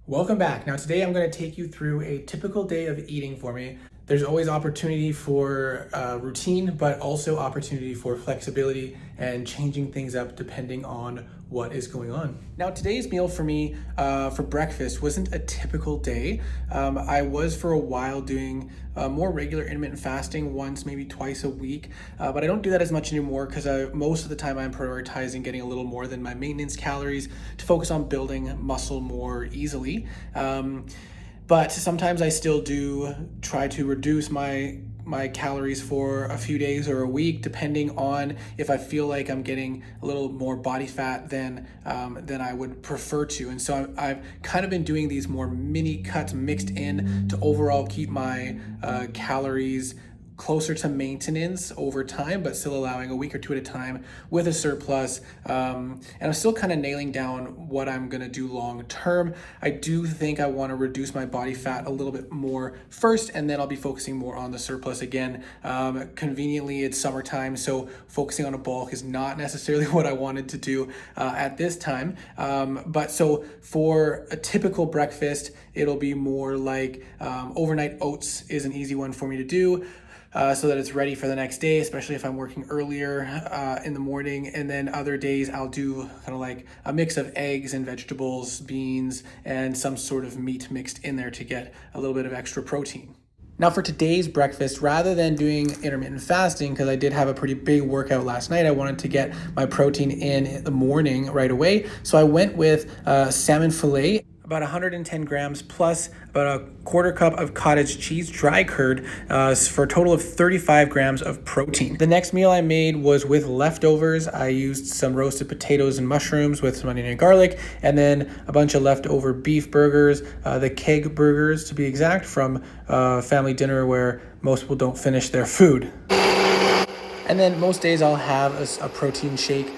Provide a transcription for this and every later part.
Welcome back. Now today I'm going to take you through a typical day of eating for me. There's always opportunity for routine, but also opportunity for flexibility and changing things up depending on what is going on. Now today's meal for me for breakfast wasn't a typical day. I was for a while doing more regular intermittent fasting, once, maybe twice a week, but I don't do that as much anymore because most of the time I'm prioritizing getting a little more than my maintenance calories to focus on building muscle more easily. But sometimes I still do try to reduce my calories for a few days or a week, depending on if I feel like I'm getting a little more body fat than I would prefer to. And so I've kind of been doing these more mini cuts mixed in to overall keep my calories closer to maintenance over time, but still allowing a week or two at a time with a surplus. And I'm still kind of nailing down what I'm going to do long term. I do think I want to reduce my body fat a little bit more first, and then I'll be focusing more on the surplus again. Conveniently, it's summertime, so focusing on a bulk is not necessarily what I wanted to do at this time. But so for a typical breakfast, it'll be more like overnight oats is an easy one for me to do. So that it's ready for the next day, especially if I'm working earlier in the morning. And then other days I'll do kind of like a mix of eggs and vegetables, beans, and some sort of meat mixed in there to get a little bit of extra protein. Now for today's breakfast, rather than doing intermittent fasting, because I did have a pretty big workout last night, I wanted to get my protein in the morning right away. So I went with salmon fillet, about 110 grams, plus about a quarter cup of cottage cheese, dry curd, for a total of 35 grams of protein. The next meal I made was with leftovers. I used some roasted potatoes and mushrooms with some onion and garlic, and then a bunch of leftover beef burgers, the keg burgers to be exact, from family dinner where most people don't finish their food. And then most days I'll have a protein shake,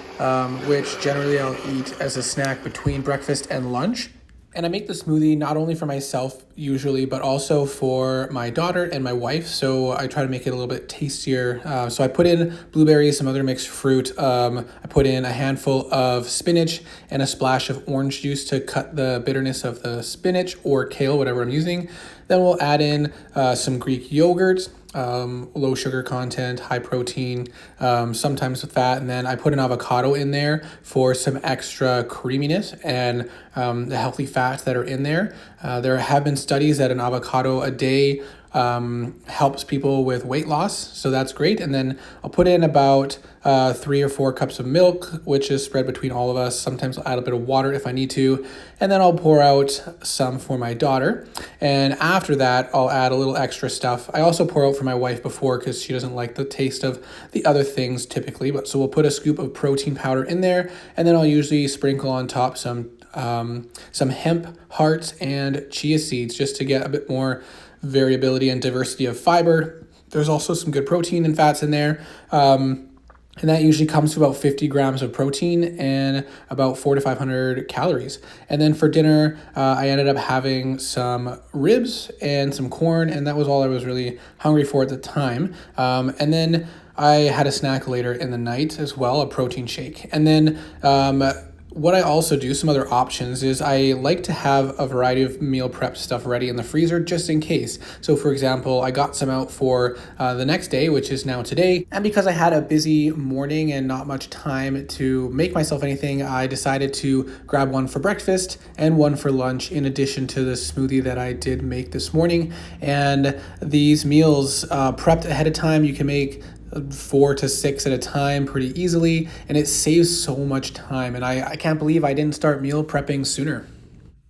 which generally I'll eat as a snack between breakfast and lunch. And I make the smoothie not only for myself usually, but also for my daughter and my wife. So I try to make it a little bit tastier. So I put in blueberries, some other mixed fruit. I put in a handful of spinach and a splash of orange juice to cut the bitterness of the spinach or kale, whatever I'm using. Then we'll add in some Greek yogurt, low sugar content, high protein, sometimes with fat. And then I put an avocado in there for some extra creaminess and the healthy fats that are in there. There have been studies that an avocado a day helps people with weight loss, so that's great. And then I'll put in about 3 or 4 cups of milk, which is spread between all of us. Sometimes I'll add a bit of water if I need to, and then I'll pour out some for my daughter. And after that, I'll add a little extra stuff. I also pour out for my wife before because she doesn't like the taste of the other things typically. But so we'll put a scoop of protein powder in there, and then I'll usually sprinkle on top some hemp hearts and chia seeds just to get a bit more variability and diversity of fiber. There's also some good protein and fats in there. And that usually comes to about 50 grams of protein and about 400 to 500 calories. And then for dinner, I ended up having some ribs and some corn, and that was all I was really hungry for at the time. And then I had a snack later in the night as well, a protein shake. And then what I also do, some other options, is I like to have a variety of meal prep stuff ready in the freezer just in case. So for example, I got some out for the next day, which is now today. And because I had a busy morning and not much time to make myself anything, I decided to grab one for breakfast and one for lunch in addition to the smoothie that I did make this morning. And these meals prepped ahead of time, you can make 4 to 6 at a time pretty easily, and it saves so much time. And I can't believe I didn't start meal prepping sooner.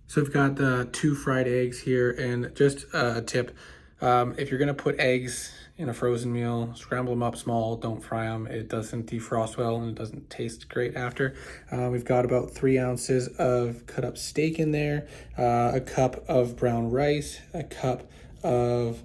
So I've got the 2 fried eggs here, and just a tip, if you're gonna put eggs in a frozen meal, scramble them up small, don't fry them. It doesn't defrost well and it doesn't taste great after. We've got about 3 ounces of cut up steak in there, a cup of brown rice, a cup of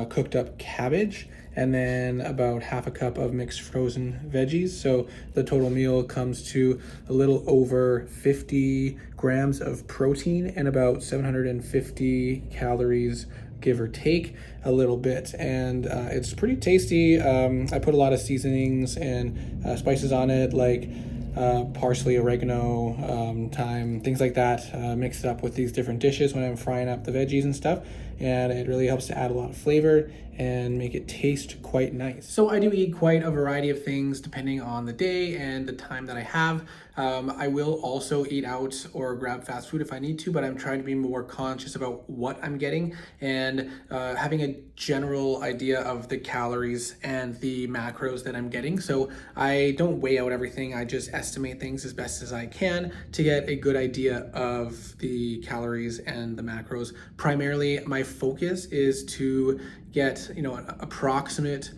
cooked up cabbage, and then about half a cup of mixed frozen veggies. So the total meal comes to a little over 50 grams of protein and about 750 calories, give or take a little bit. And it's pretty tasty. I put a lot of seasonings and spices on it, like parsley, oregano, thyme, things like that, mixed up with these different dishes when I'm frying up the veggies and stuff. And it really helps to add a lot of flavor and make it taste quite nice. So I do eat quite a variety of things depending on the day and the time that I have. I will also eat out or grab fast food if I need to, but I'm trying to be more conscious about what I'm getting and having a general idea of the calories and the macros that I'm getting. So I don't weigh out everything. I just estimate things as best as I can to get a good idea of the calories and the macros. Primarily, my focus is to get an approximate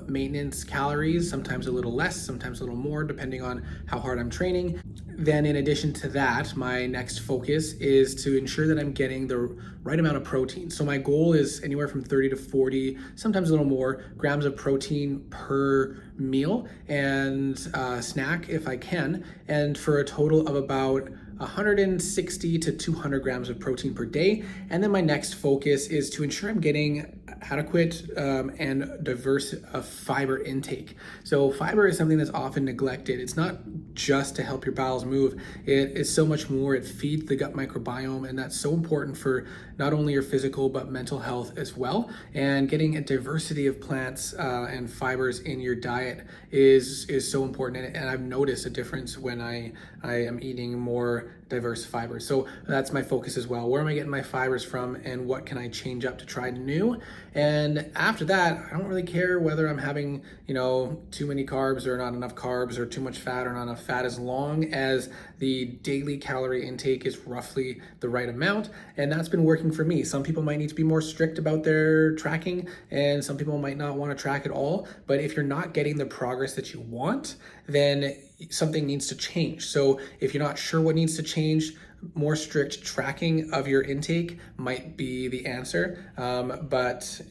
maintenance calories, sometimes a little less, sometimes a little more, depending on how hard I'm training. Then in addition to that, my next focus is to ensure that I'm getting the right amount of protein. So my goal is anywhere from 30 to 40, sometimes a little more, grams of protein per meal and snack if I can, and for a total of about 160 to 200 grams of protein per day. And then my next focus is to ensure I'm getting adequate and diverse fiber intake. So fiber is something that's often neglected. It's not just to help your bowels move. It is so much more. It feeds the gut microbiome, and that's so important for not only your physical but mental health as well. And getting a diversity of plants and fibers in your diet is so important. And I've noticed a difference when I am eating more diverse fibers. So that's my focus as well. Where am I getting my fibers from, and what can I change up to try new? And after that, I don't really care whether I'm having, too many carbs or not enough carbs, or too much fat or not enough fat, as long as the daily calorie intake is roughly the right amount. And that's been working for me. Some people might need to be more strict about their tracking, and some people might not want to track at all. But if you're not getting the progress that you want, then something needs to change. So if you're not sure what needs to change, more strict tracking of your intake might be the answer. But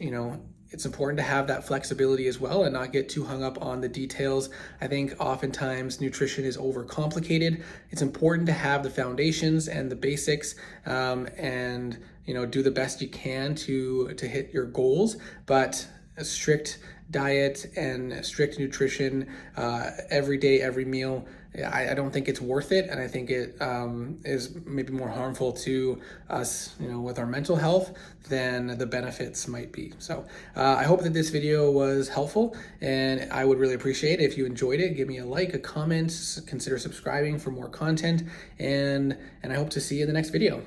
it's important to have that flexibility as well and not get too hung up on the details. I think oftentimes nutrition is overcomplicated. It's important to have the foundations and the basics, and do the best you can to hit your goals. But a strict diet and strict nutrition every day, every meal, I don't think it's worth it. And I think it is maybe more harmful to us, with our mental health than the benefits might be. So I hope that this video was helpful, and I would really appreciate it if you enjoyed it. Give me a like, a comment, consider subscribing for more content, and I hope to see you in the next video.